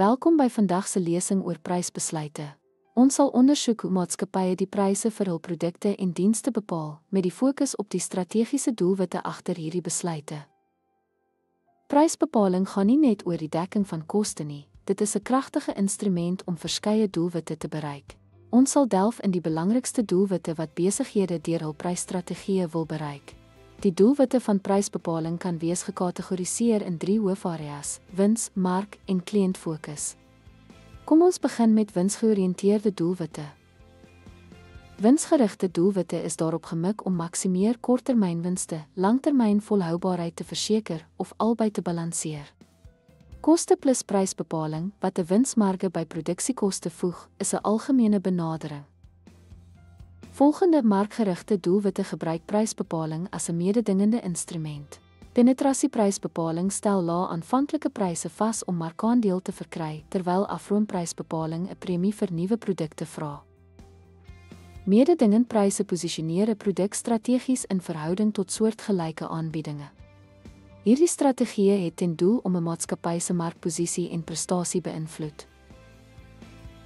Welkom by vandag se lesing oor prysbesluite. Ons sal ondersoek hoe maatskappye die pryse vir hul produkte en dienste bepaal, met die fokus op die strategiese doelwitte agter hierdie besluite. Prysbepaling gaan nie net oor die dekking van koste nie, dit is 'n kragtige instrument om verskeie doelwitte te bereik. Ons sal delf in die belangrikste doelwitte wat besighede deur hul prysstrategieë wil bereik. Die doelwitte van prysbepaling kan wees gekategoriseer in 3 hoofareas: wins, mark en kliëntfokus. Kom ons begin met winsgeoriënteerde doelwitte. Winsgerigte doelwitte is daarop gemik om maksimeer korttermynwinste, langtermyn volhoubaarheid te verseker of albei te balanseer. Koste plus prysbepaling, wat 'n winsmarge by produksiekoste voeg, is 'n algemene benadering. Volgende markgerigte doelwitte gebruik prysbepaling as 'n mededingende instrument. Penetrasieprysbepaling stel lae aanvanklike pryse vas om marktaandeel te verkry, terwyl afroomprysbepaling 'n premie vir nuwe produkte vra. Mededingend pryse posisioneer 'n produk strategies in verhouding tot soortgelyke aanbiedinge. Hierdie strategieë het ten doel om 'n maatskappy se markposisie en prestasie beïnvloed.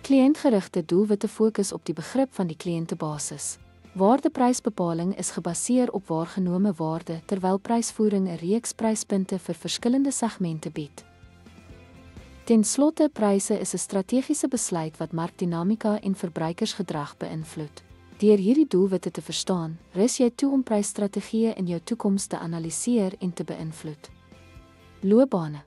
Kliëntgerigte doelwitte fokus op die begrip van die kliëntebasis. Waardeprysbepaling is gebaseer op waargenome waarde, terwyl prysvoering 'n reeks pryspunte vir verskillende segmente bied. Ten slotte, pryse is 'n strategiese besluit wat markdinamika en verbruikersgedrag beïnvloed. Deur hierdie doelwitte te verstaan, rus jy toe om prysstrategieë in jou toekoms te analiseer en te beïnvloed. Loopbane.